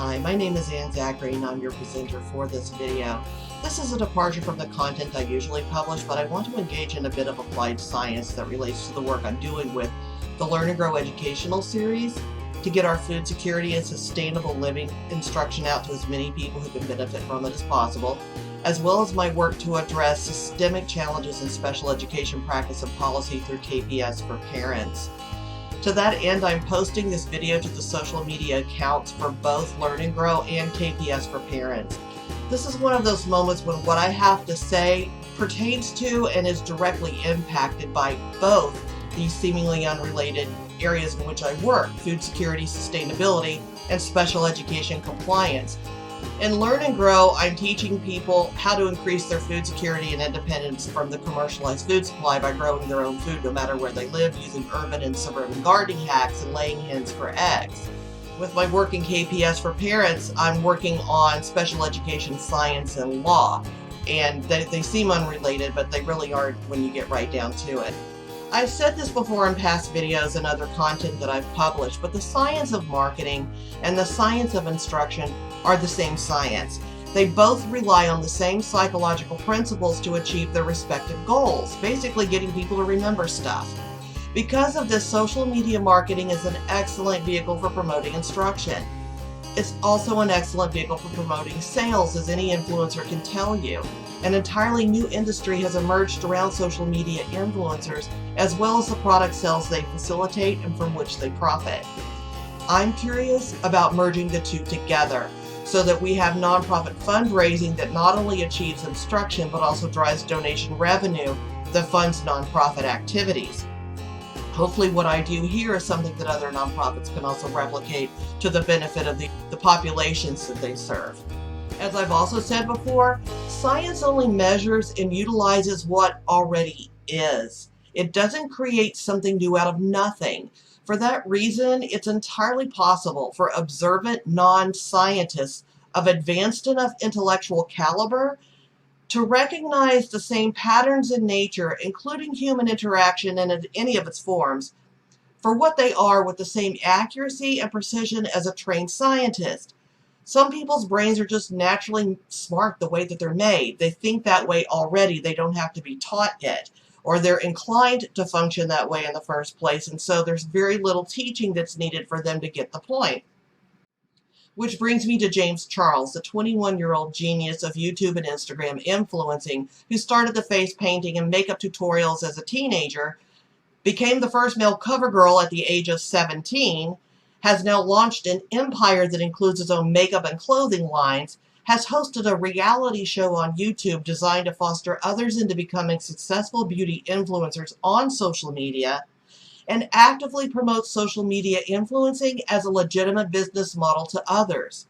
Hi, my name is Ann Zachary and I'm your presenter for this video. This is a departure from the content I usually publish, but I want to engage in a bit of applied science that relates to the work I'm doing with the Learn and Grow educational series to get our food security and sustainable living instruction out to as many people who can benefit from it as possible, as well as my work to address systemic challenges in special education practice and policy through KPS for parents. To that end, I'm posting this video to the social media accounts for both Learn and Grow and KPS for Parents. This is one of those moments when what I have to say pertains to and is directly impacted by both these seemingly unrelated areas in which I work: food security, sustainability, and special education compliance. In Learn and Grow, I'm teaching people how to increase their food security and independence from the commercialized food supply by growing their own food no matter where they live, using urban and suburban gardening hacks and laying hens for eggs. With my work in KPS for Parents, I'm working on special education science and law, and they seem unrelated, but they really aren't when you get right down to it. I've said this before in past videos and other content that I've published, but the science of marketing and the science of instruction are the same science. They both rely on the same psychological principles to achieve their respective goals, basically getting people to remember stuff. Because of this, social media marketing is an excellent vehicle for promoting instruction. It's also an excellent vehicle for promoting sales, as any influencer can tell you. An entirely new industry has emerged around social media influencers, as well as the product sales they facilitate and from which they profit. I'm curious about merging the two together so that we have nonprofit fundraising that not only achieves instruction but also drives donation revenue that funds nonprofit activities. Hopefully what I do here is something that other nonprofits can also replicate to the benefit of the populations that they serve. As I've also said before, science only measures and utilizes what already is. It doesn't create something new out of nothing. For that reason, it's entirely possible for observant non-scientists of advanced enough intellectual caliber to recognize the same patterns in nature, including human interaction in any of its forms, for what they are with the same accuracy and precision as a trained scientist. Some people's brains are just naturally smart the way that they're made. They think that way already. They don't have to be taught it. Or they're inclined to function that way in the first place, and so there's very little teaching that's needed for them to get the point. Which brings me to James Charles, the 21-year-old genius of YouTube and Instagram influencing, who started the face painting and makeup tutorials as a teenager, became the first male cover girl at the age of 17, has now launched an empire that includes his own makeup and clothing lines, has hosted a reality show on YouTube designed to foster others into becoming successful beauty influencers on social media, and actively promotes social media influencing as a legitimate business model to others.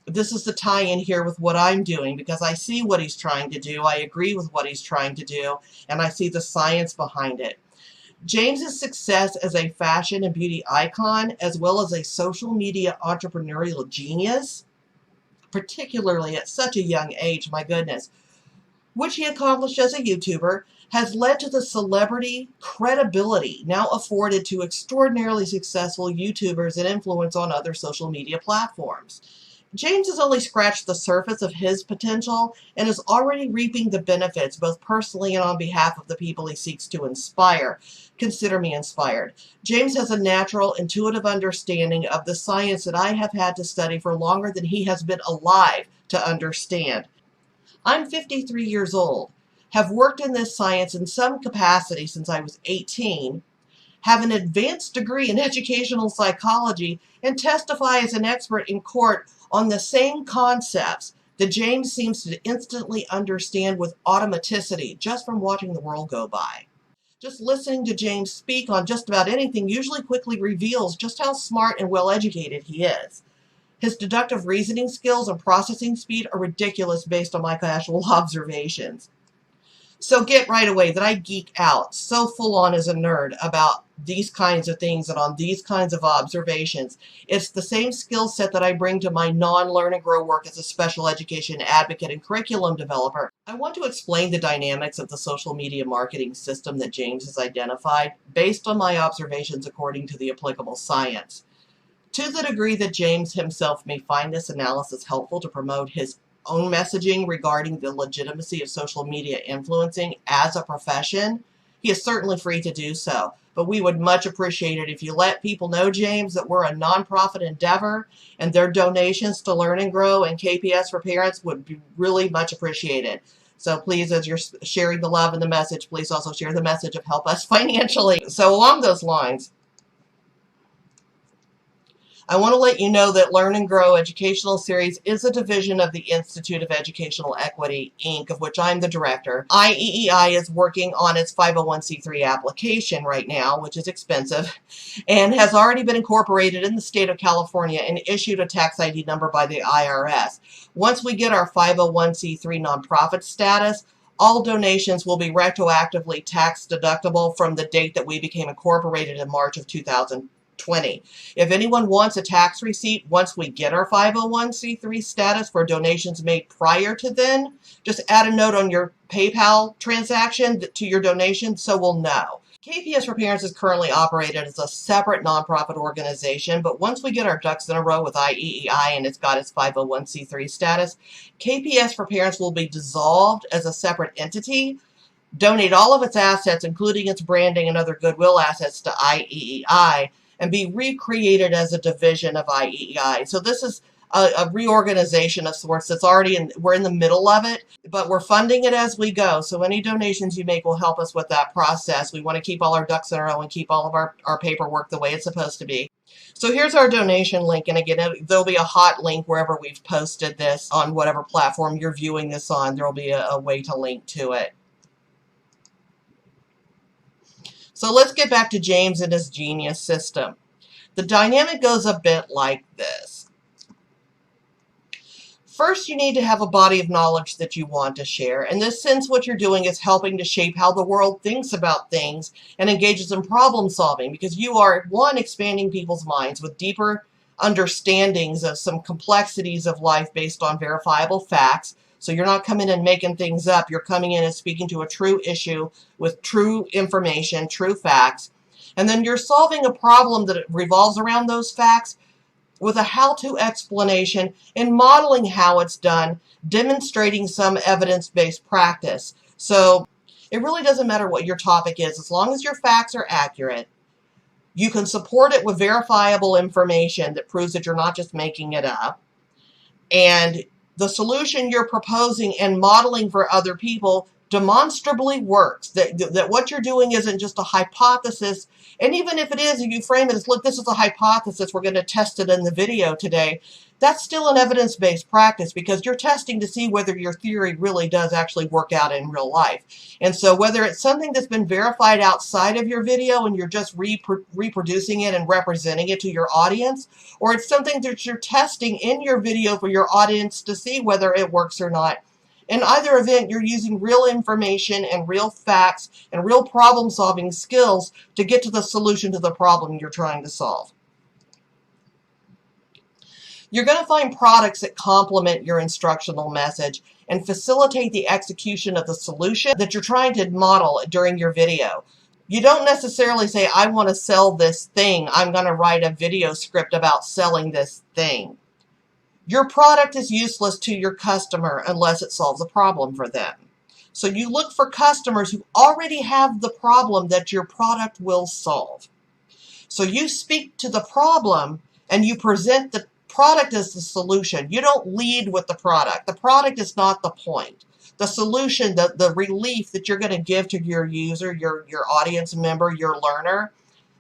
This is the tie-in here with what I'm doing, because I see what he's trying to do, I agree with what he's trying to do, and I see the science behind it. James's success as a fashion and beauty icon, as well as a social media entrepreneurial genius, particularly at such a young age, my goodness, which he accomplished as a YouTuber, has led to the celebrity credibility now afforded to extraordinarily successful YouTubers and influence on other social media platforms. James has only scratched the surface of his potential and is already reaping the benefits, both personally and on behalf of the people he seeks to inspire. Consider me inspired. James has a natural, intuitive understanding of the science that I have had to study for longer than he has been alive to understand. I'm 53 years old, have worked in this science in some capacity since I was 18, have an advanced degree in educational psychology, and testify as an expert in court on the same concepts that James seems to instantly understand with automaticity just from watching the world go by. Just listening to James speak on just about anything usually quickly reveals just how smart and well-educated he is. His deductive reasoning skills and processing speed are ridiculous based on my casual observations. So get right away that I geek out so full on as a nerd about these kinds of things and on these kinds of observations. It's the same skill set that I bring to my non-Learn and Grow work as a special education advocate and curriculum developer. I want to explain the dynamics of the social media marketing system that James has identified based on my observations according to the applicable science. To the degree that James himself may find this analysis helpful to promote his own messaging regarding the legitimacy of social media influencing as a profession, he is certainly free to do so. But we would much appreciate it if you let people know, James, that we're a nonprofit endeavor, and their donations to Learn and Grow and KPS for Parents would be really much appreciated. So please, as you're sharing the love and the message, please also share the message of help us financially. So along those lines, I want to let you know that Learn and Grow Educational Series is a division of the Institute of Educational Equity, Inc., of which I'm the director. IEEI is working on its 501c3 application right now, which is expensive, and has already been incorporated in the state of California and issued a tax ID number by the IRS. Once we get our 501c3 nonprofit status, all donations will be retroactively tax deductible from the date that we became incorporated in March of 2020. If anyone wants a tax receipt once we get our 501c3 status for donations made prior to then, just add a note on your PayPal transaction to your donation so we'll know. KPS for Parents is currently operated as a separate nonprofit organization, but once we get our ducks in a row with IEEI and it's got its 501c3 status, KPS for Parents will be dissolved as a separate entity, donate all of its assets, including its branding and other goodwill assets, to IEEI, and be recreated as a division of IEEI. So this is a reorganization of sorts that's already we're in the middle of it, but we're funding it as we go. So any donations you make will help us with that process. We want to keep all our ducks in a row and keep all of our paperwork the way it's supposed to be. So here's our donation link. And again, there'll be a hot link wherever we've posted this on whatever platform you're viewing this on. There'll be a way to link to it. So let's get back to James and his genius system. The dynamic goes a bit like this. First, you need to have a body of knowledge that you want to share. In this sense, what you're doing is helping to shape how the world thinks about things and engages in problem solving, because you are, one, expanding people's minds with deeper understandings of some complexities of life based on verifiable facts. So you're not coming in and making things up. You're coming in and speaking to a true issue with true information, true facts. And then you're solving a problem that revolves around those facts with a how-to explanation and modeling how it's done, demonstrating some evidence-based practice. So it really doesn't matter what your topic is, as long as your facts are accurate. You can support it with verifiable information that proves that you're not just making it up. And the solution you're proposing and modeling for other people demonstrably works, that what you're doing isn't just a hypothesis. And even if it is, if you frame it as, look, this is a hypothesis, we're going to test it in the video today, that's still an evidence-based practice, because you're testing to see whether your theory really does actually work out in real life. And so whether it's something that's been verified outside of your video and you're just reproducing it and representing it to your audience, or it's something that you're testing in your video for your audience to see whether it works or not, in either event, you're using real information and real facts and real problem-solving skills to get to the solution to the problem you're trying to solve. You're going to find products that complement your instructional message and facilitate the execution of the solution that you're trying to model during your video. You don't necessarily say, I want to sell this thing, I'm going to write a video script about selling this thing. Your product is useless to your customer unless it solves a problem for them. So you look for customers who already have the problem that your product will solve. So you speak to the problem and you present the product as the solution. You don't lead with the product. The product is not the point. The solution, the relief that you're going to give to your user, your audience member, your learner,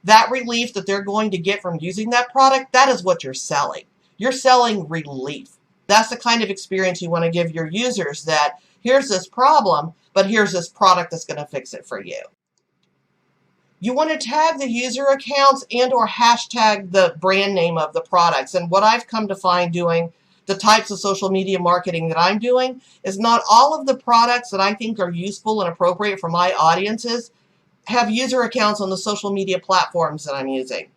that relief that they're going to get from using that product, that is what you're selling. You're selling relief. That's the kind of experience you want to give your users, that here's this problem, but here's this product that's going to fix it for you. You want to tag the user accounts and or hashtag the brand name of the products. And what I've come to find doing the types of social media marketing that I'm doing is not all of the products that I think are useful and appropriate for my audiences have user accounts on the social media platforms that I'm using.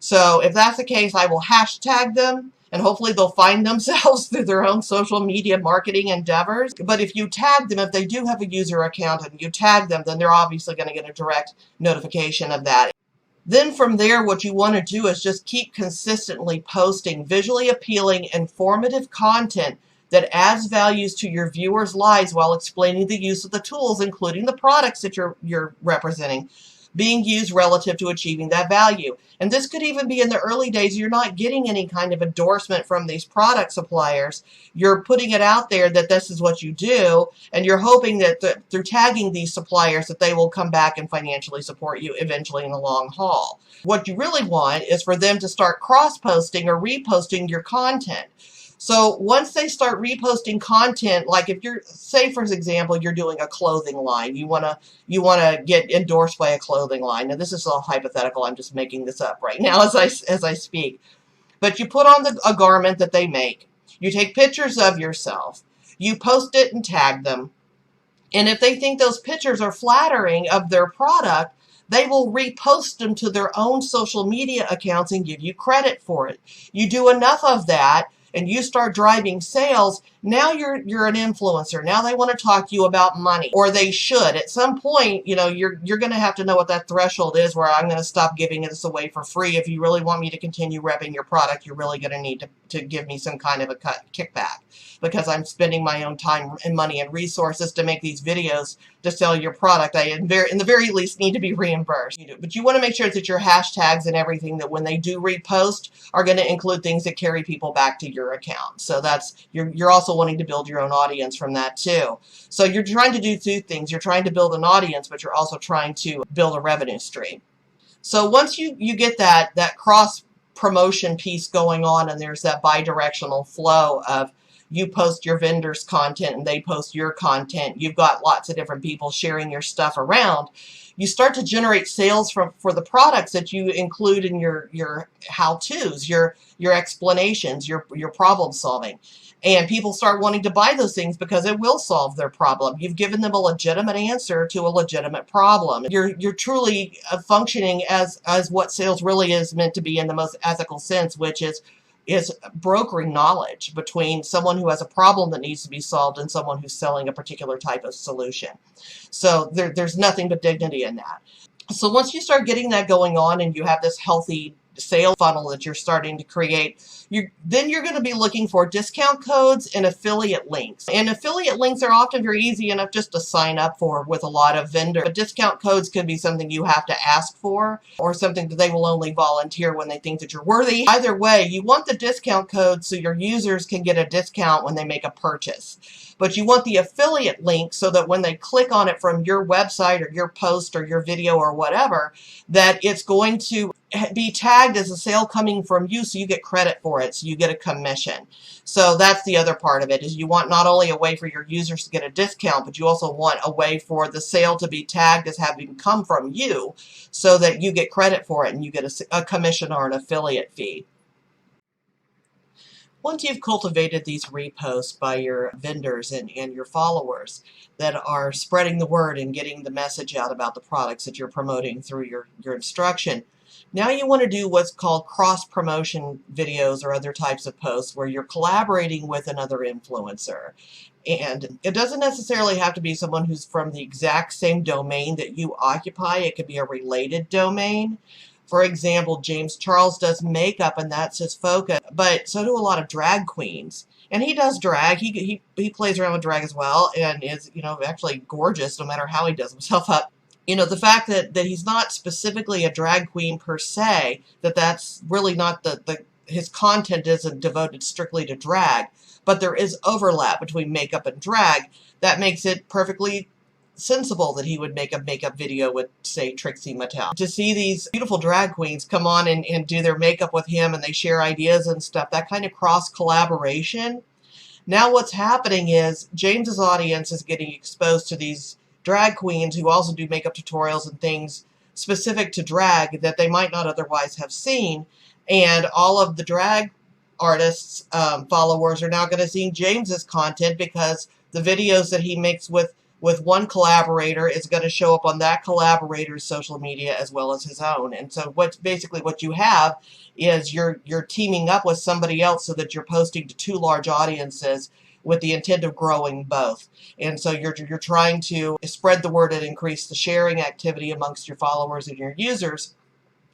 So if that's the case, I will hashtag them, and hopefully they'll find themselves through their own social media marketing endeavors. But if you tag them, if they do have a user account and you tag them, then they're obviously going to get a direct notification of that. Then from there, what you want to do is just keep consistently posting visually appealing, informative content that adds values to your viewers' lives while explaining the use of the tools, including the products that you're representing, being used relative to achieving that value. And this could even be in the early days. You're not getting any kind of endorsement from these product suppliers. You're putting it out there that this is what you do, and you're hoping that through tagging these suppliers that they will come back and financially support you eventually in the long haul. What you really want is for them to start cross-posting or reposting your content. So once they start reposting content, like if you're, say for example, you're doing a clothing line, you wanna get endorsed by a clothing line. Now this is all hypothetical. I'm just making this up right now as I speak. But you put on a garment that they make. You take pictures of yourself. You post it and tag them. And if they think those pictures are flattering of their product, they will repost them to their own social media accounts and give you credit for it. You do enough of that, and you start driving sales, now you're an influencer. Now they want to talk to you about money, or they should. At some point, you know, you're going to have to know what that threshold is where I'm going to stop giving this away for free. If you really want me to continue repping your product, you're really going to need to give me some kind of a kickback, because I'm spending my own time and money and resources to make these videos to sell your product. I, in the very least, need to be reimbursed. But you want to make sure that your hashtags and everything that when they do repost are going to include things that carry people back to your account. So that's, you're also wanting to build your own audience from that too. So you're trying to do two things. You're trying to build an audience, but you're also trying to build a revenue stream. So once you get that cross promotion piece going on, and there's that bi-directional flow of you post your vendor's content and they post your content, you've got lots of different people sharing your stuff around, you start to generate sales for the products that you include in your how-tos, your explanations, your problem solving. And people start wanting to buy those things because it will solve their problem. You've given them a legitimate answer to a legitimate problem. You're truly functioning as what sales really is meant to be in the most ethical sense, which is brokering knowledge between someone who has a problem that needs to be solved and someone who's selling a particular type of solution. So there's nothing but dignity in that. So once you start getting that going on and you have this healthy sales funnel that you're starting to create, then you're going to be looking for discount codes and affiliate links. And affiliate links are often very easy enough just to sign up for with a lot of vendors. But discount codes can be something you have to ask for, or something that they will only volunteer when they think that you're worthy. Either way, you want the discount code so your users can get a discount when they make a purchase. But you want the affiliate link so that when they click on it from your website or your post or your video or whatever, that it's going to be tagged as a sale coming from you, so you get credit for it, so you get a commission. So that's the other part of it, is you want not only a way for your users to get a discount, but you also want a way for the sale to be tagged as having come from you, so that you get credit for it and you get a commission or an affiliate fee. Once you've cultivated these reposts by your vendors and your followers that are spreading the word and getting the message out about the products that you're promoting through your instruction, now you want to do what's called cross-promotion videos or other types of posts where you're collaborating with another influencer. And it doesn't necessarily have to be someone who's from the exact same domain that you occupy. It could be a related domain. For example, James Charles does makeup and that's his focus, but so do a lot of drag queens. And he does drag. He plays around with drag as well and is, you know, actually gorgeous no matter how he does himself up. You know, the fact that he's not specifically a drag queen per se, that's really not his content isn't devoted strictly to drag, but there is overlap between makeup and drag that makes it perfectly sensible that he would make a makeup video with, say, Trixie Mattel. To see these beautiful drag queens come on and do their makeup with him and they share ideas and stuff, that kind of cross collaboration. Now what's happening is James's audience is getting exposed to these drag queens who also do makeup tutorials and things specific to drag that they might not otherwise have seen, and all of the drag artists followers are now going to see James's content because the videos that he makes with one collaborator is going to show up on that collaborator's social media as well as his own. And so what you have is you're teaming up with somebody else so that you're posting to two large audiences with the intent of growing both. And so you're trying to spread the word and increase the sharing activity amongst your followers and your users.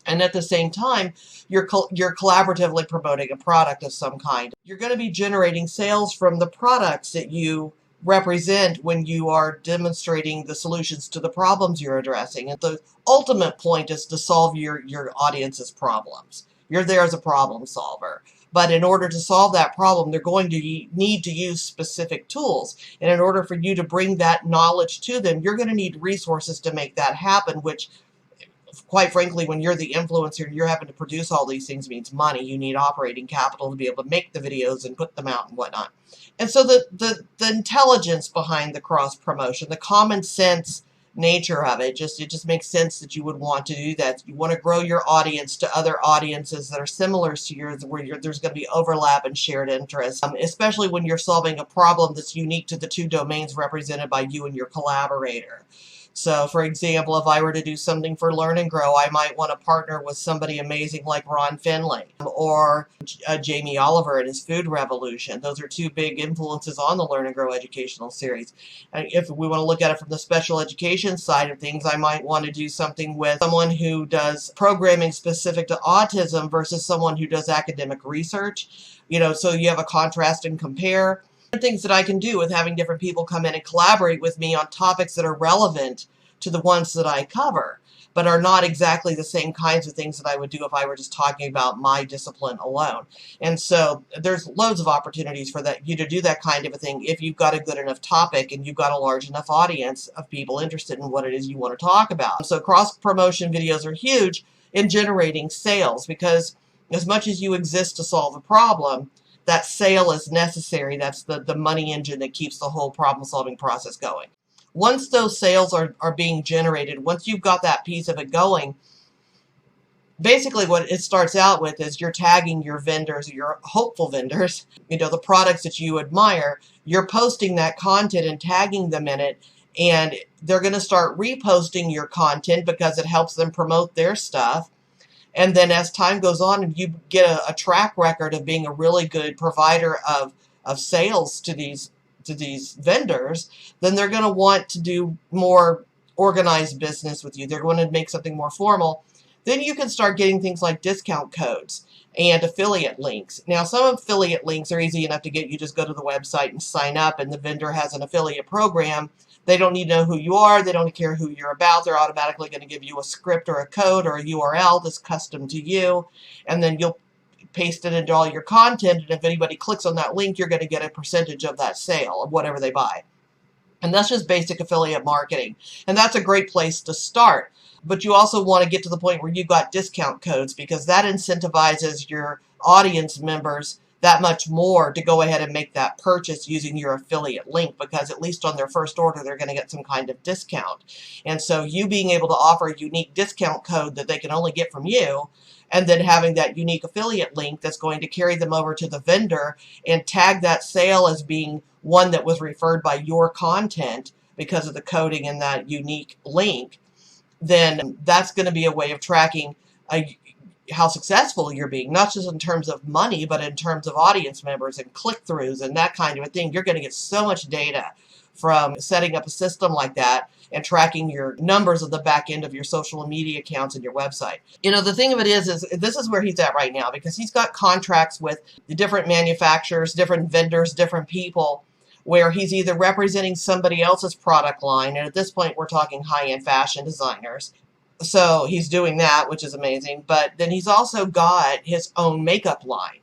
And at the same time, you're collaboratively promoting a product of some kind. You're going to be generating sales from the products that you represent when you are demonstrating the solutions to the problems you're addressing. And the ultimate point is to solve your audience's problems. You're there as a problem solver. But in order to solve that problem, they're going to need to use specific tools. And in order for you to bring that knowledge to them, you're going to need resources to make that happen, which, quite frankly, when you're the influencer and you're having to produce all these things, means money. You need operating capital to be able to make the videos and put them out and whatnot. And so the intelligence behind the cross promotion, the common sense nature of it just makes sense that you would want to do that. You want to grow your audience to other audiences that are similar to yours, where there's going to be overlap and shared interest, especially when you're solving a problem that's unique to the two domains represented by you and your collaborator. So, for example, if I were to do something for Learn and Grow, I might want to partner with somebody amazing like Ron Finley or Jamie Oliver and his Food Revolution. Those are two big influences on the Learn and Grow educational series. And if we want to look at it from the special education side of things, I might want to do something with someone who does programming specific to autism versus someone who does academic research. So you have a contrast and compare. Things that I can do with having different people come in and collaborate with me on topics that are relevant to the ones that I cover, but are not exactly the same kinds of things that I would do if I were just talking about my discipline alone. And so there's loads of opportunities for you to do that kind of a thing if you've got a good enough topic and you've got a large enough audience of people interested in what it is you want to talk about. So cross-promotion videos are huge in generating sales, because as much as you exist to solve a problem, that sale is necessary. That's the money engine that keeps the whole problem-solving process going. Once those sales are being generated, once you've got that piece of it going, basically what it starts out with is you're tagging your vendors, your hopeful vendors, the products that you admire. You're posting that content and tagging them in it, and they're going to start reposting your content because it helps them promote their stuff. And then as time goes on and you get a track record of being a really good provider of sales to these vendors, then they're going to want to do more organized business with you. They're going to make something more formal. Then you can start getting things like discount codes and affiliate links. Now, some affiliate links are easy enough to get. You just go to the website and sign up, and the vendor has an affiliate program. They don't need to know who you are. They don't care who you're about. They're automatically going to give you a script or a code or a URL that's custom to you. And then you'll paste it into all your content. And if anybody clicks on that link, you're going to get a percentage of that sale of whatever they buy. And that's just basic affiliate marketing. And that's a great place to start. But you also want to get to the point where you've got discount codes, because that incentivizes your audience members that much more to go ahead and make that purchase using your affiliate link, because at least on their first order, they're going to get some kind of discount. And so you being able to offer a unique discount code that they can only get from you, and then having that unique affiliate link that's going to carry them over to the vendor and tag that sale as being one that was referred by your content because of the coding in that unique link, then that's going to be a way of tracking how successful you're being, not just in terms of money, but in terms of audience members and click-throughs and that kind of a thing. You're going to get so much data from setting up a system like that and tracking your numbers of the back end of your social media accounts and your website. The thing of it is this is where he's at right now, because he's got contracts with the different manufacturers, different vendors, different people, where he's either representing somebody else's product line, and at this point we're talking high-end fashion designers. So he's doing that, which is amazing. But then he's also got his own makeup line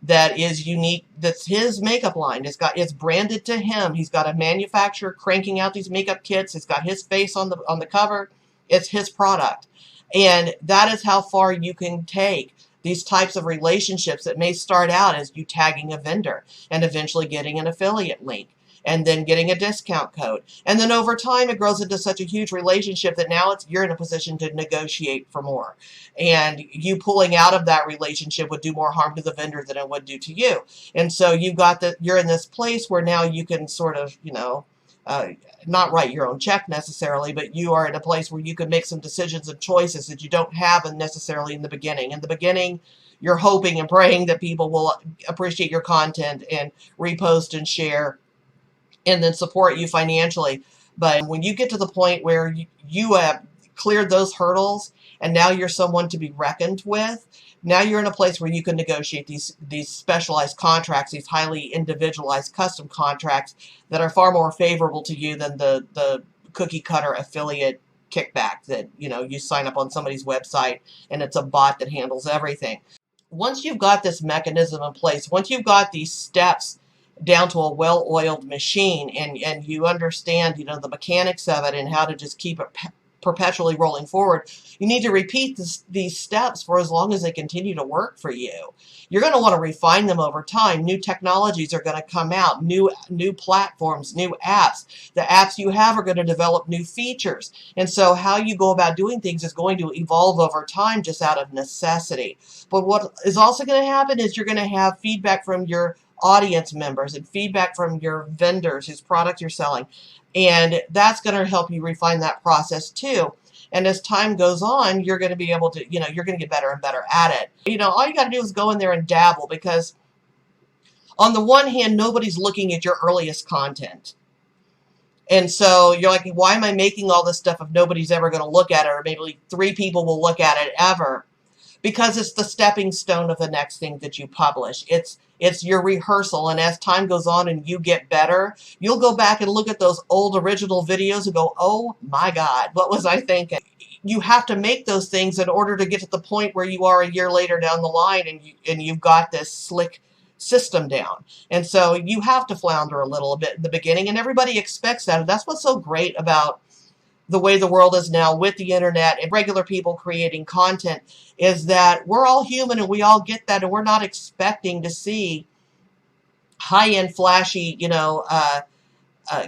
that is unique. That's his makeup line. It's branded to him. He's got a manufacturer cranking out these makeup kits. It's got his face on the cover. It's his product. And that is how far you can take these types of relationships that may start out as you tagging a vendor and eventually getting an affiliate link, and then getting a discount code. And then over time, it grows into such a huge relationship that now you're in a position to negotiate for more. And you pulling out of that relationship would do more harm to the vendor than it would do to you. And so you're in this place where now you can sort of, not write your own check necessarily, but you are in a place where you can make some decisions and choices that you don't have necessarily in the beginning. In the beginning, you're hoping and praying that people will appreciate your content and repost and share and then support you financially. But when you get to the point where you have cleared those hurdles and now you're someone to be reckoned with. Now you're in a place where you can negotiate these specialized contracts, these highly individualized custom contracts that are far more favorable to you than the cookie cutter affiliate kickback that, you sign up on somebody's website and it's a bot that handles everything. Once you've got this mechanism in place, once you've got these steps down to a well-oiled machine, and you understand, the mechanics of it and how to just keep it perpetually rolling forward, you need to repeat these steps for as long as they continue to work for you. You're going to want to refine them over time. New technologies are going to come out, new platforms, new apps. The apps you have are going to develop new features. And so how you go about doing things is going to evolve over time just out of necessity. But what is also going to happen is you're going to have feedback from your audience members and feedback from your vendors whose product you're selling. And that's going to help you refine that process too. And as time goes on, you're going to be able to, you're going to get better and better at it. All you got to do is go in there and dabble, because on the one hand, nobody's looking at your earliest content. And so you're like, why am I making all this stuff if nobody's ever going to look at it, or maybe 3 people will look at it ever? Because it's the stepping stone of the next thing that you publish. It's your rehearsal, and as time goes on and you get better, you'll go back and look at those old original videos and go, oh my God, what was I thinking? You have to make those things in order to get to the point where you are a year later down the line, and you've got this slick system down. And so you have to flounder a little bit in the beginning, and everybody expects that. And that's what's so great about the way the world is now with the internet and regular people creating content, is that we're all human and we all get that, and we're not expecting to see high-end flashy,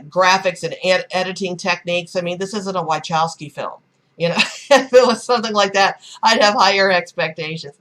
graphics and editing techniques. I mean, this isn't a Wachowski film. If it was something like that, I'd have higher expectations.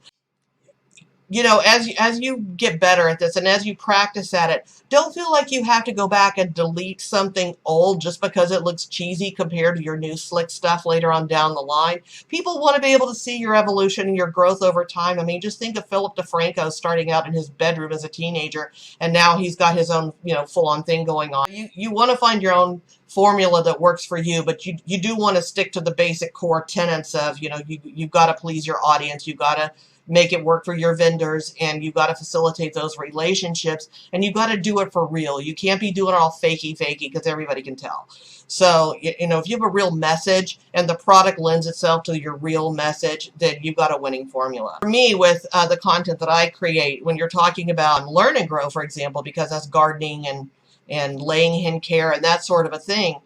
As you get better at this and as you practice at it, don't feel like you have to go back and delete something old just because it looks cheesy compared to your new slick stuff later on down the line. People want to be able to see your evolution and your growth over time. I mean, just think of Philip DeFranco starting out in his bedroom as a teenager, and now he's got his own, full-on thing going on. You want to find your own formula that works for you, but you do want to stick to the basic core tenets of, you've got to please your audience, you've got to make it work for your vendors, and you've got to facilitate those relationships, and you've got to do it for real. You can't be doing it all fakey because everybody can tell. So, if you have a real message and the product lends itself to your real message, then you've got a winning formula. For me, with the content that I create, when you're talking about learn and grow, for example, because that's gardening and laying hen care and that sort of a thing,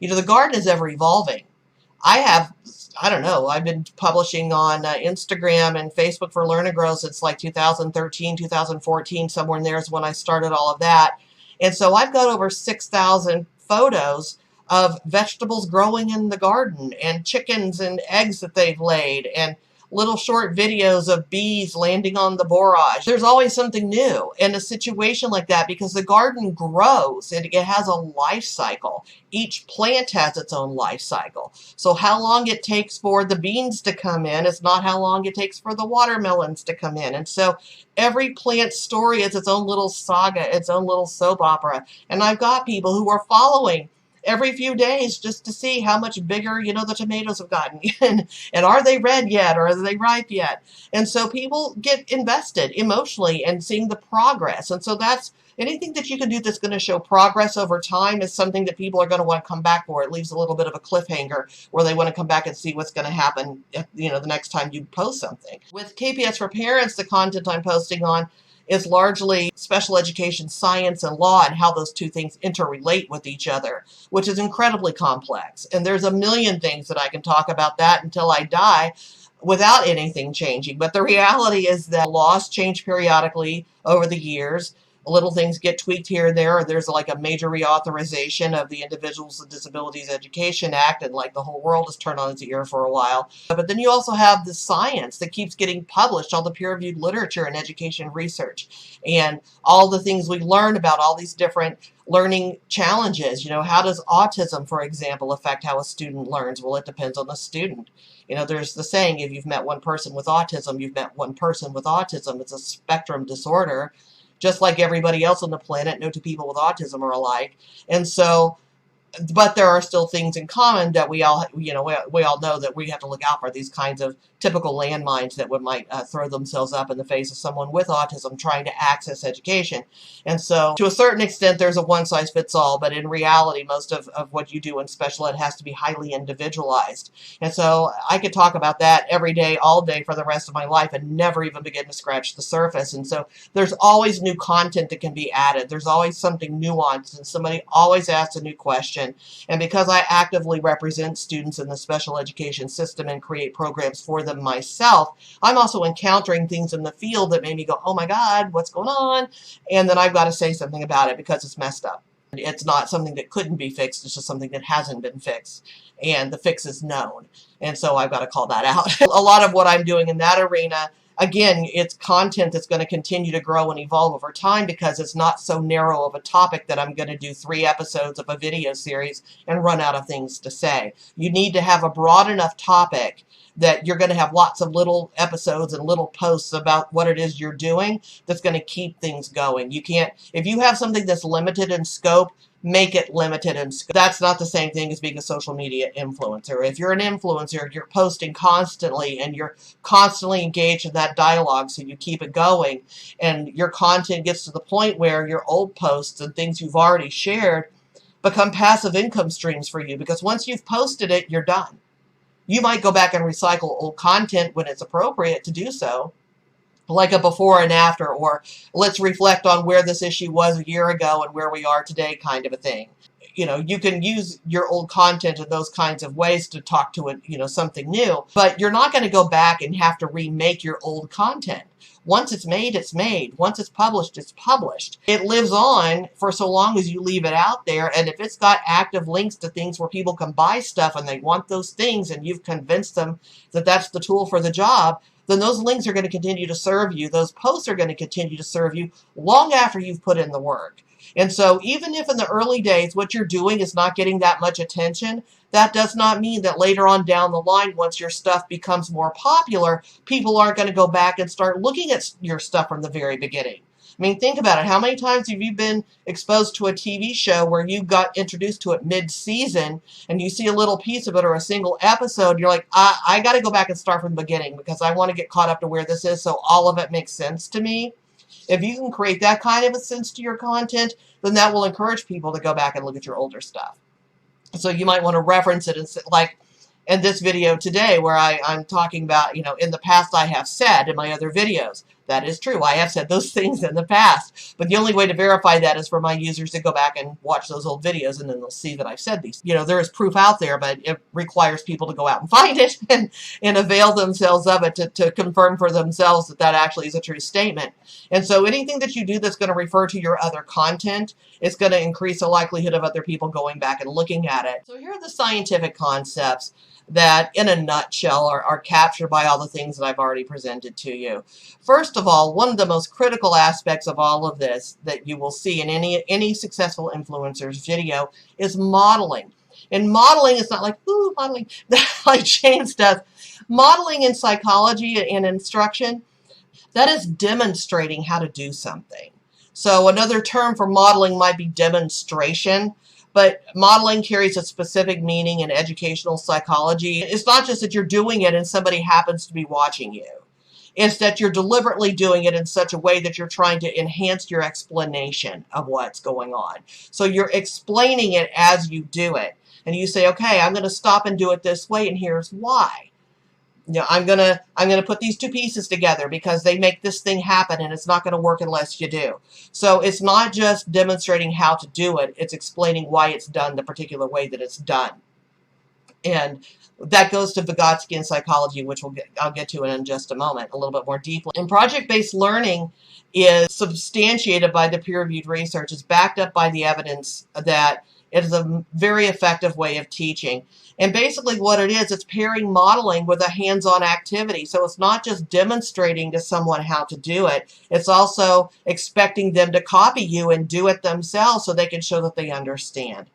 the garden is ever evolving. I've been publishing on Instagram and Facebook for Learn and Grow since like 2013, 2014, somewhere in there is when I started all of that. And so I've got over 6,000 photos of vegetables growing in the garden, and chickens and eggs that they've laid, and little short videos of bees landing on the borage. There's always something new in a situation like that, because the garden grows and it has a life cycle. Each plant has its own life cycle. So how long it takes for the beans to come in is not how long it takes for the watermelons to come in. And so every plant story is its own little saga, its own little soap opera. And I've got people who are following every few days just to see how much bigger, the tomatoes have gotten. And are they red yet, or are they ripe yet? And so people get invested emotionally in seeing the progress. And so that's anything that you can do that's going to show progress over time is something that people are going to want to come back for. It leaves a little bit of a cliffhanger where they want to come back and see what's going to happen, the next time you post something. With KPS for Parents, the content I'm posting on is largely special education, science, and law, and how those two things interrelate with each other, which is incredibly complex. And there's a million things that I can talk about that until I die without anything changing. But the reality is that laws change periodically over the years. Little things get tweaked here and there, or there's like a major reauthorization of the Individuals with Disabilities Education Act, and like the whole world has turned on its ear for a while. But then you also have the science that keeps getting published, all the peer-reviewed literature and education research, and all the things we learn about all these different learning challenges. How does autism, for example, affect how a student learns? Well, it depends on the student. There's the saying, if you've met one person with autism, you've met one person with autism. It's a spectrum disorder. Just like everybody else on the planet, no two people with autism are alike. And so but there are still things in common that we all, we all know that we have to look out for, these kinds of typical landmines that might throw themselves up in the face of someone with autism trying to access education. And so to a certain extent, there's a one-size-fits-all, but in reality, most of what you do in special ed has to be highly individualized. And so I could talk about that every day, all day for the rest of my life and never even begin to scratch the surface. And so there's always new content that can be added. There's always something nuanced, and somebody always asks a new question. And because I actively represent students in the special education system and create programs for them myself, I'm also encountering things in the field that made me go, oh my God, what's going on? And then I've got to say something about it because it's messed up. It's not something that couldn't be fixed. It's just something that hasn't been fixed. And the fix is known. And so I've got to call that out. A lot of what I'm doing in that arena, again, it's content that's going to continue to grow and evolve over time because it's not so narrow of a topic that I'm going to do 3 episodes of a video series and run out of things to say. You need to have a broad enough topic that you're going to have lots of little episodes and little posts about what it is you're doing that's going to keep things going. You can't, if you have something that's limited in scope, make it limited in scope. That's not the same thing as being a social media influencer. If you're an influencer, you're posting constantly and you're constantly engaged in that dialogue, so you keep it going, and your content gets to the point where your old posts and things you've already shared become passive income streams for you, because once you've posted it, you're done. You might go back and recycle old content when it's appropriate to do so, like a before and after, or let's reflect on where this issue was a year ago and where we are today kind of a thing. You can use your old content in those kinds of ways to talk to it, something new, but you're not going to go back and have to remake your old content. Once it's made, it's made. Once it's published, it's published. It lives on for so long as you leave it out there, and if it's got active links to things where people can buy stuff and they want those things and you've convinced them that that's the tool for the job, then those links are going to continue to serve you. Those posts are going to continue to serve you long after you've put in the work. And so even if in the early days what you're doing is not getting that much attention, that does not mean that later on down the line, once your stuff becomes more popular, people aren't going to go back and start looking at your stuff from the very beginning. I mean, think about it. How many times have you been exposed to a TV show where you got introduced to it mid-season and you see a little piece of it or a single episode, you're like, I got to go back and start from the beginning because I want to get caught up to where this is so all of it makes sense to me? If you can create that kind of a sense to your content, then that will encourage people to go back and look at your older stuff. So you might want to reference it, and like in this video today where I'm talking about, in the past I have said in my other videos. That is true. I have said those things in the past. But the only way to verify that is for my users to go back and watch those old videos, and then they'll see that I've said these. There is proof out there, but it requires people to go out and find it and avail themselves of it to confirm for themselves that that actually is a true statement. And so anything that you do that's going to refer to your other content is going to increase the likelihood of other people going back and looking at it. So here are the scientific concepts that, in a nutshell, are captured by all the things that I've already presented to you. First of all, one of the most critical aspects of all of this that you will see in any successful influencer's video is modeling. And modeling is not like, ooh, modeling, like James does. Modeling in psychology and instruction, that is demonstrating how to do something. So another term for modeling might be demonstration. But modeling carries a specific meaning in educational psychology. It's not just that you're doing it and somebody happens to be watching you. It's that you're deliberately doing it in such a way that you're trying to enhance your explanation of what's going on. So you're explaining it as you do it. And you say, okay, I'm going to stop and do it this way, and here's why. I'm gonna put these two pieces together because they make this thing happen, and it's not going to work unless you do. So it's not just demonstrating how to do it, it's explaining why it's done the particular way that it's done. And that goes to Vygotsky and psychology, which I'll get to in just a moment, a little bit more deeply. And project-based learning is substantiated by the peer-reviewed research. It's backed up by the evidence that it is a very effective way of teaching. And basically what it is, it's pairing modeling with a hands-on activity. So it's not just demonstrating to someone how to do it. It's also expecting them to copy you and do it themselves so they can show that they understand.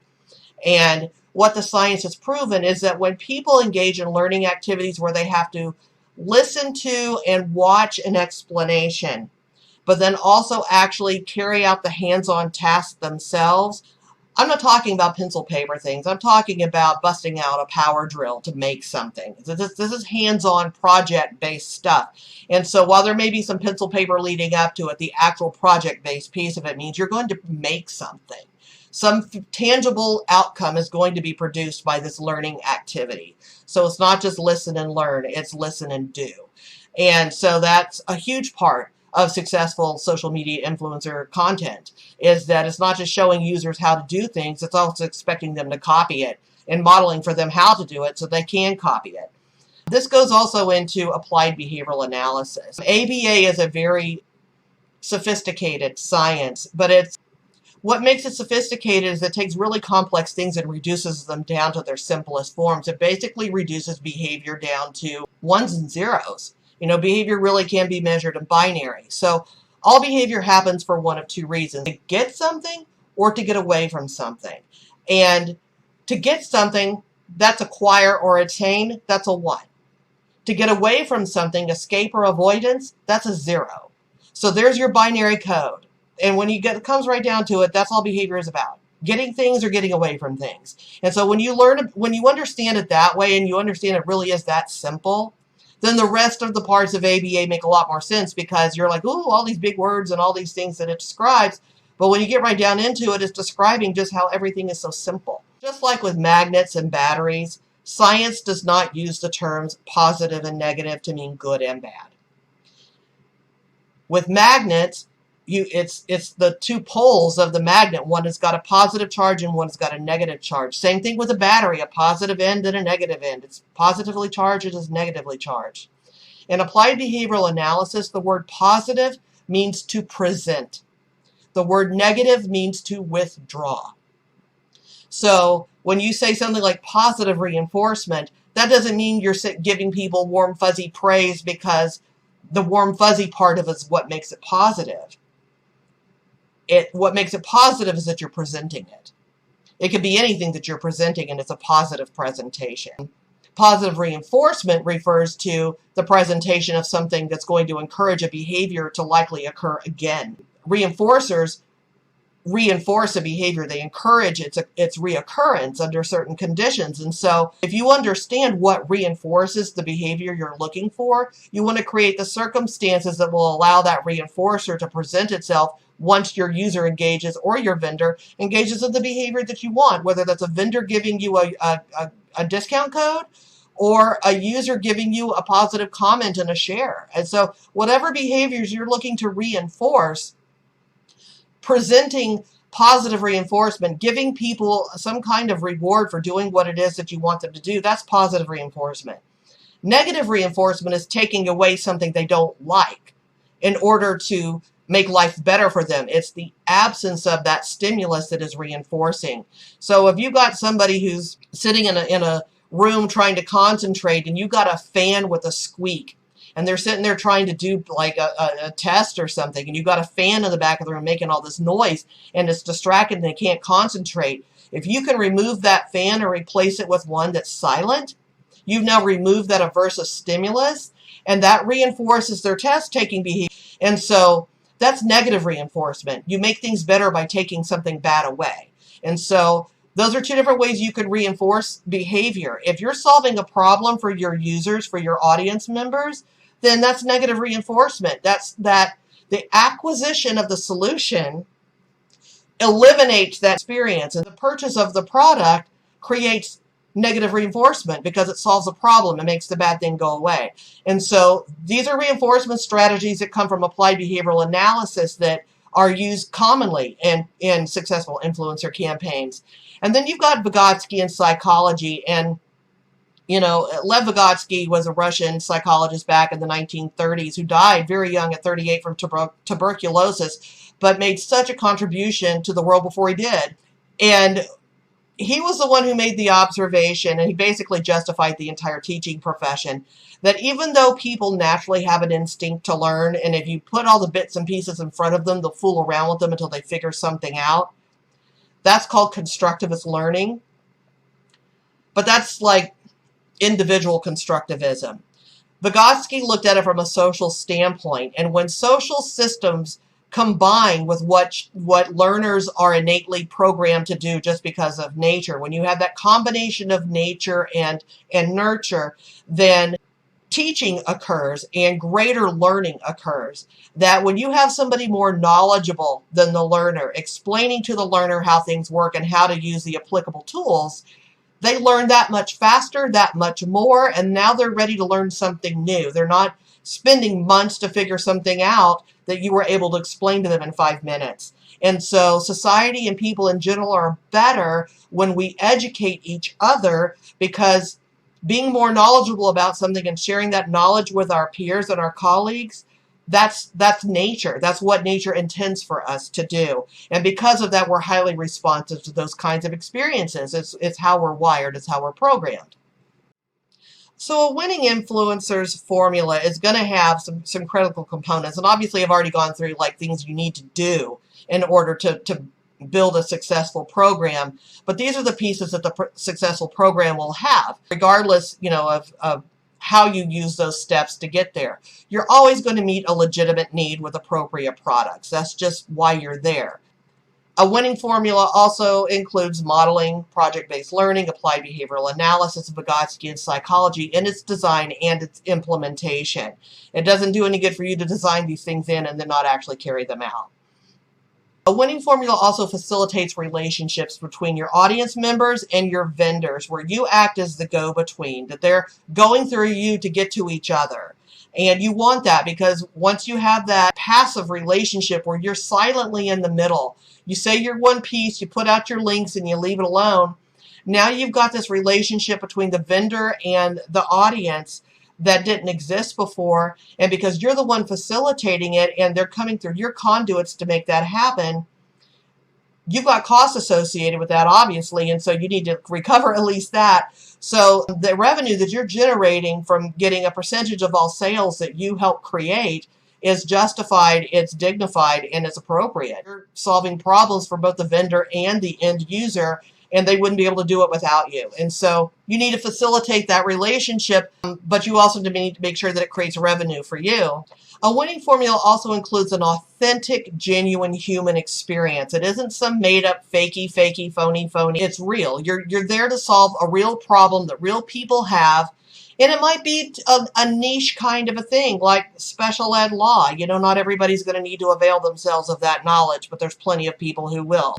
And what the science has proven is that when people engage in learning activities where they have to listen to and watch an explanation, but then also actually carry out the hands-on tasks themselves, I'm not talking about pencil paper things. I'm talking about busting out a power drill to make something. This is hands-on project-based stuff. And so while there may be some pencil paper leading up to it, the actual project-based piece of it means you're going to make something. Some tangible outcome is going to be produced by this learning activity. So it's not just listen and learn, it's listen and do. And so that's a huge part of successful social media influencer content, is that it's not just showing users how to do things, it's also expecting them to copy it and modeling for them how to do it so they can copy it. This goes also into applied behavioral analysis. ABA is a very sophisticated science, but what makes it sophisticated is it takes really complex things and reduces them down to their simplest forms. It basically reduces behavior down to ones and zeros. Behavior really can be measured in binary. So all behavior happens for one of two reasons: to get something or to get away from something. And to get something, that's acquire or attain, that's a 1. To get away from something, escape or avoidance, that's a 0. So there's your binary code. And when it comes right down to it, that's all behavior is about: getting things or getting away from things. And so when you understand it that way, and you understand it really is that simple, then the rest of the parts of ABA make a lot more sense, because you're like, ooh, all these big words and all these things that it describes. But when you get right down into it, it's describing just how everything is so simple. Just like with magnets and batteries, science does not use the terms positive and negative to mean good and bad. With magnets, it's the two poles of the magnet. One has got a positive charge and one has got a negative charge. Same thing with a battery, a positive end and a negative end. It's positively charged, it is negatively charged. In applied behavioral analysis, the word positive means to present. The word negative means to withdraw. So when you say something like positive reinforcement, that doesn't mean you're giving people warm fuzzy praise, because the warm fuzzy part of it is what makes it positive. What makes it positive is that you're presenting it. It could be anything that you're presenting, and it's a positive presentation. Positive reinforcement refers to the presentation of something that's going to encourage a behavior to likely occur again. Reinforcers reinforce a behavior. They encourage its reoccurrence under certain conditions. And so if you understand what reinforces the behavior you're looking for, you want to create the circumstances that will allow that reinforcer to present itself once your user engages, or your vendor engages in the behavior that you want, whether that's a vendor giving you a discount code, or a user giving you a positive comment and a share. And so whatever behaviors you're looking to reinforce, presenting positive reinforcement, giving people some kind of reward for doing what it is that you want them to do, that's positive reinforcement. Negative reinforcement is taking away something they don't like in order to make life better for them. It's the absence of that stimulus that is reinforcing. So if you've got somebody who's sitting in a room trying to concentrate, and you've got a fan with a squeak, and they're sitting there trying to do like a test or something, and you've got a fan in the back of the room making all this noise, and it's distracting and they can't concentrate. If you can remove that fan or replace it with one that's silent, you've now removed that aversive stimulus, and that reinforces their test-taking behavior. And so that's negative reinforcement. You make things better by taking something bad away. And so those are two different ways you could reinforce behavior. If you're solving a problem for your users, for your audience members, then that's negative reinforcement. That's that the acquisition of the solution eliminates that experience, and the purchase of the product creates negative reinforcement because it solves a problem and makes the bad thing go away. And so these are reinforcement strategies that come from applied behavioral analysis that are used commonly in successful influencer campaigns. And then you've got Vygotsky and psychology. And Lev Vygotsky was a Russian psychologist back in the 1930s who died very young at 38 from tuberculosis, but made such a contribution to the world before he did. And he was the one who made the observation, and he basically justified the entire teaching profession, that even though people naturally have an instinct to learn, and if you put all the bits and pieces in front of them, they'll fool around with them until they figure something out. That's called constructivist learning. But that's like individual constructivism. Vygotsky looked at it from a social standpoint, and when social systems combined with what learners are innately programmed to do just because of nature. When you have that combination of nature and nurture, then teaching occurs and greater learning occurs. That when you have somebody more knowledgeable than the learner, explaining to the learner how things work and how to use the applicable tools, they learn that much faster, that much more, and now they're ready to learn something new. They're not spending months to figure something out that you were able to explain to them in 5 minutes. And so society and people in general are better when we educate each other, because being more knowledgeable about something and sharing that knowledge with our peers and our colleagues, that's nature. That's what nature intends for us to do. And because of that, we're highly responsive to those kinds of experiences. It's how we're wired. It's how we're programmed. So a winning influencer's formula is going to have some critical components. And obviously, I've already gone through like things you need to do in order to build a successful program. But these are the pieces that the successful program will have, regardless, of how you use those steps to get there. You're always going to meet a legitimate need with appropriate products. That's just why you're there. A winning formula also includes modeling, project-based learning, applied behavioral analysis, Vygotskian psychology in its design and its implementation. It doesn't do any good for you to design these things in and then not actually carry them out. A winning formula also facilitates relationships between your audience members and your vendors, where you act as the go-between, that they're going through you to get to each other. And you want that, because once you have that passive relationship where you're silently in the middle, you say you're one piece, you put out your links and you leave it alone. Now you've got this relationship between the vendor and the audience that didn't exist before. And because you're the one facilitating it and they're coming through your conduits to make that happen, you've got costs associated with that, obviously, and so you need to recover at least that. So the revenue that you're generating from getting a percentage of all sales that you help create is justified, it's dignified, and it's appropriate. You're solving problems for both the vendor and the end user, and they wouldn't be able to do it without you. And so you need to facilitate that relationship, but you also need to make sure that it creates revenue for you. A winning formula also includes an authentic, genuine human experience. It isn't some made-up, fakey, phony. It's real. You're there to solve a real problem that real people have, and it might be a niche kind of a thing, like special ed law. Not everybody's going to need to avail themselves of that knowledge, but there's plenty of people who will.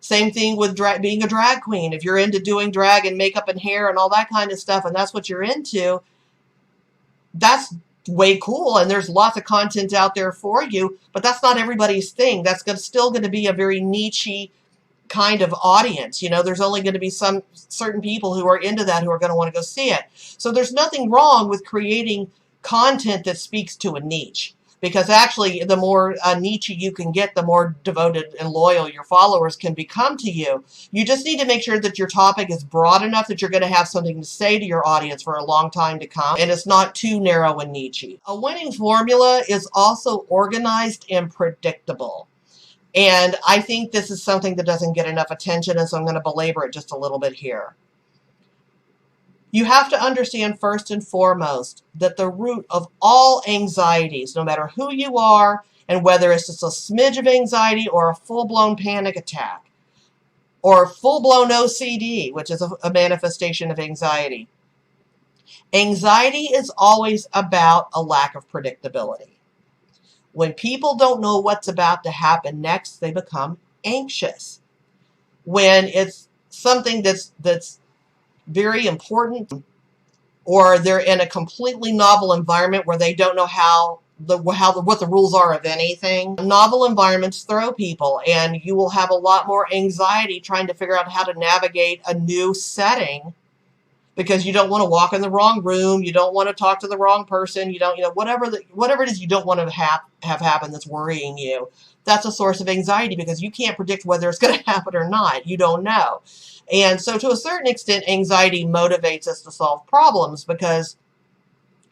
Same thing with being a drag queen. If you're into doing drag and makeup and hair and all that kind of stuff, and that's what you're into, that's way cool, and there's lots of content out there for you, but that's not everybody's thing. That's still going to be a very niche-y kind of audience. There's only going to be some certain people who are into that who are going to want to go see it. So there's nothing wrong with creating content that speaks to a niche, because actually the more niche you can get, the more devoted and loyal your followers can become to you. You just need to make sure that your topic is broad enough that you're going to have something to say to your audience for a long time to come, and it's not too narrow and niche. A winning formula is also organized and predictable. And I think this is something that doesn't get enough attention, and so I'm going to belabor it just a little bit here. You have to understand first and foremost that the root of all anxieties, no matter who you are, and whether it's just a smidge of anxiety or a full-blown panic attack, or full-blown OCD, which is a manifestation of anxiety. Anxiety is always about a lack of predictability. When people don't know what's about to happen next, they become anxious. When it's something that's very important, or they're in a completely novel environment where they don't know what the rules are of anything. Novel environments throw people, and you will have a lot more anxiety trying to figure out how to navigate a new setting, because you don't want to walk in the wrong room, you don't want to talk to the wrong person, whatever it is you don't want to have happen that's worrying you. That's a source of anxiety, because you can't predict whether it's going to happen or not. You don't know. And so to a certain extent, anxiety motivates us to solve problems, because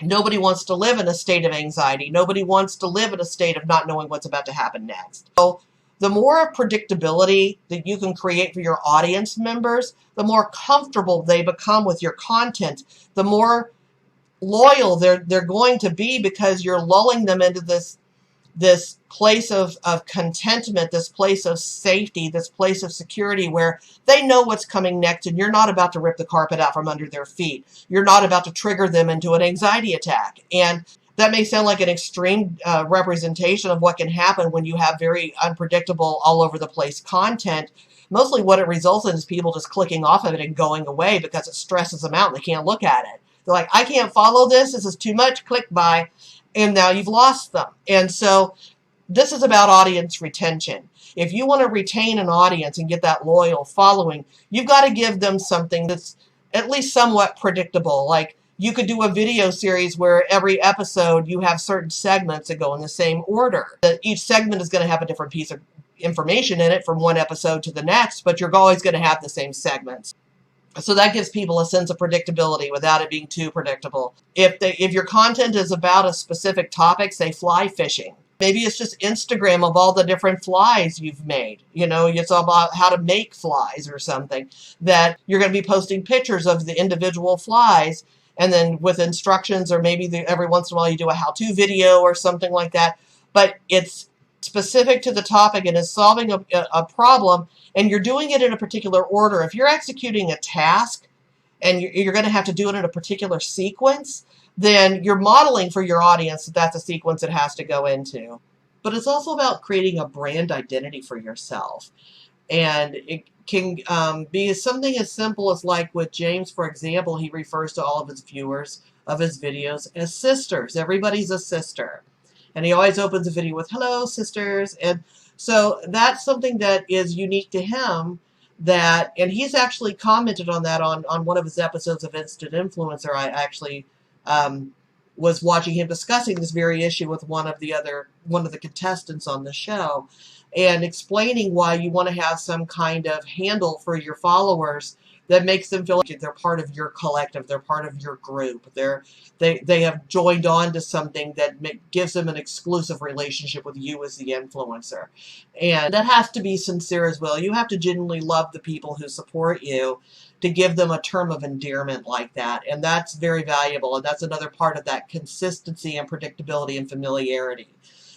nobody wants to live in a state of anxiety. Nobody wants to live in a state of not knowing what's about to happen next. So the more predictability that you can create for your audience members, the more comfortable they become with your content, the more loyal they're going to be, because you're lulling them into this this place of contentment, this place of safety, this place of security where they know what's coming next and you're not about to rip the carpet out from under their feet. You're not about to trigger them into an anxiety attack. And that may sound like an extreme representation of what can happen when you have very unpredictable, all over the place content. Mostly what it results in is people just clicking off of it and going away because it stresses them out and they can't look at it. They're like, I can't follow this. This is too much. Click by. And now you've lost them. And so this is about audience retention. If you want to retain an audience and get that loyal following, you've got to give them something that's at least somewhat predictable. Like you could do a video series where every episode you have certain segments that go in the same order. Each segment is going to have a different piece of information in it from one episode to the next, but you're always going to have the same segments. So that gives people a sense of predictability without it being too predictable. If your content is about a specific topic, say fly fishing, maybe it's just Instagram of all the different flies you've made. You know, it's all about how to make flies or something, that you're going to be posting pictures of the individual flies and then with instructions, or maybe every once in a while you do a how-to video or something like that. But it's specific to the topic and is solving a problem, and you're doing it in a particular order. If you're executing a task and you're going to have to do it in a particular sequence, then you're modeling for your audience that that's a sequence it has to go into. But it's also about creating a brand identity for yourself. And it can be something as simple as, like with James, for example, he refers to all of his viewers of his videos as sisters. Everybody's a sister. And he always opens a video with, hello, sisters. And so that's something that is unique to him, and he's actually commented on that on one of his episodes of Instant Influencer. I actually was watching him discussing this very issue with one of the contestants on the show, and explaining why you want to have some kind of handle for your followers that makes them feel like they're part of your collective, they're part of your group, they have joined on to something that gives them an exclusive relationship with you as the influencer. And that has to be sincere as well. You have to genuinely love the people who support you to give them a term of endearment like that. And that's very valuable. And that's another part of that consistency and predictability and familiarity.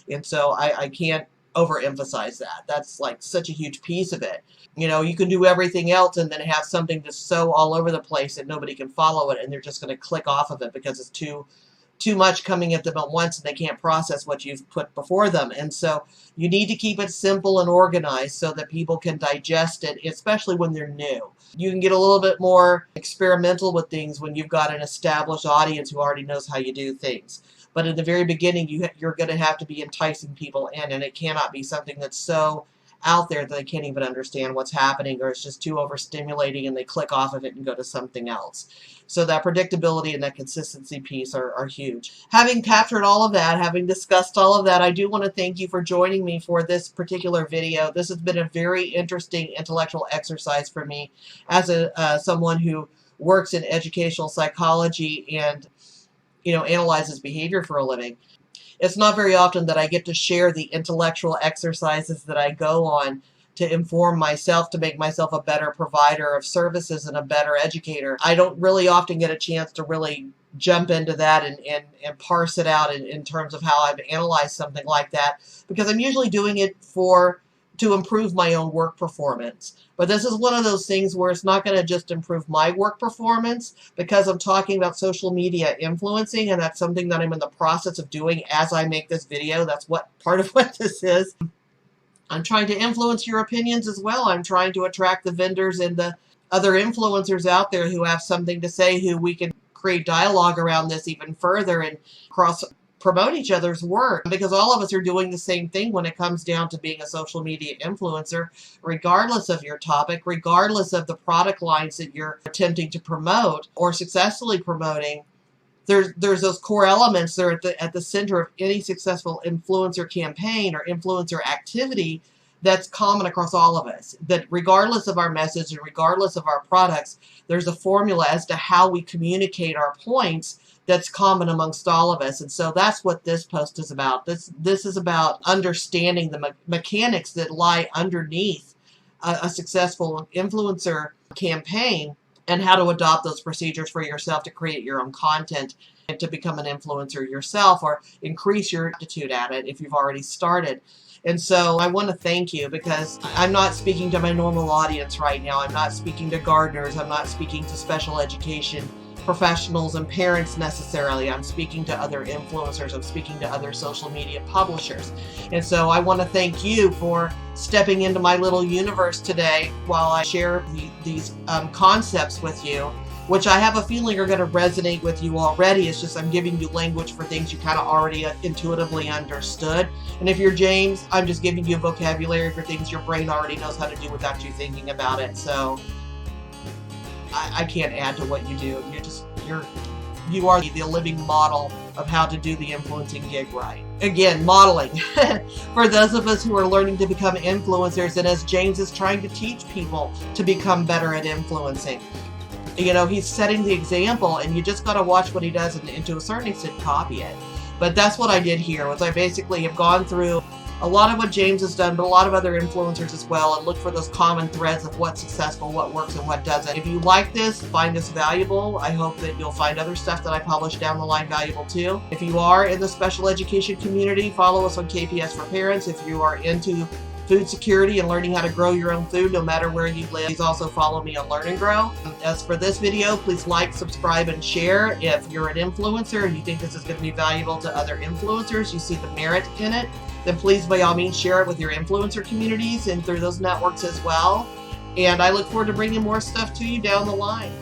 And so I can't overemphasize that. That's like such a huge piece of it. You know, you can do everything else and then have something that's so all over the place that nobody can follow it, and they're just going to click off of it because it's too much coming at them at once and they can't process what you've put before them. And so you need to keep it simple and organized so that people can digest it, especially when they're new. You can get a little bit more experimental with things when you've got an established audience who already knows how you do things. But in the very beginning, you're going to have to be enticing people in, and it cannot be something that's so out there that they can't even understand what's happening, or it's just too overstimulating and they click off of it and go to something else. So that predictability and that consistency piece are huge. Having captured all of that, having discussed all of that, I do want to thank you for joining me for this particular video. This has been a very interesting intellectual exercise for me as someone who works in educational psychology and analyzes behavior for a living. It's not very often that I get to share the intellectual exercises that I go on to inform myself, to make myself a better provider of services and a better educator. I don't really often get a chance to really jump into that and parse it out in terms of how I've analyzed something like that, because I'm usually doing it to improve my own work performance. But this is one of those things where it's not going to just improve my work performance, because I'm talking about social media influencing, and that's something that I'm in the process of doing as I make this video. That's part of what this is. I'm trying to influence your opinions as well. I'm trying to attract the vendors and the other influencers out there who have something to say, who we can create dialogue around this even further and promote each other's work, because all of us are doing the same thing when it comes down to being a social media influencer, regardless of your topic, regardless of the product lines that you're attempting to promote or successfully promoting. There's those core elements that are at the center of any successful influencer campaign or influencer activity that's common across all of us. That regardless of our message and regardless of our products, there's a formula as to how we communicate our points that's common amongst all of us. And so that's what this post is about. This is about understanding the mechanics that lie underneath a successful influencer campaign, and how to adopt those procedures for yourself to create your own content and to become an influencer yourself, or increase your aptitude at it if you've already started. And so I want to thank you, because I'm not speaking to my normal audience right now. I'm not speaking to gardeners. I'm not speaking to special education professionals and parents necessarily. I'm speaking to other influencers. I'm speaking to other social media publishers. And so I want to thank you for stepping into my little universe today while I share these concepts with you, which I have a feeling are going to resonate with you already. It's just I'm giving you language for things you kind of already intuitively understood. And if you're James, I'm just giving you a vocabulary for things your brain already knows how to do without you thinking about it. So I can't add to what you do. You are the living model of how to do the influencing gig right. Again, modeling for those of us who are learning to become influencers, and as James is trying to teach people to become better at influencing. You know, he's setting the example, and you just got to watch what he does and to a certain extent copy it. But that's what I did here, was I basically have gone through a lot of what James has done, but a lot of other influencers as well, and look for those common threads of what's successful, what works, and what doesn't. If you like this, find this valuable, I hope that you'll find other stuff that I publish down the line valuable too. If you are in the special education community, follow us on KPS for Parents. If you are into food security and learning how to grow your own food no matter where you live, please also follow me on Learn and Grow. As for this video, please like, subscribe, and share. If you're an influencer and you think this is going to be valuable to other influencers, you see the merit in it, then please by all means share it with your influencer communities and through those networks as well. And I look forward to bringing more stuff to you down the line.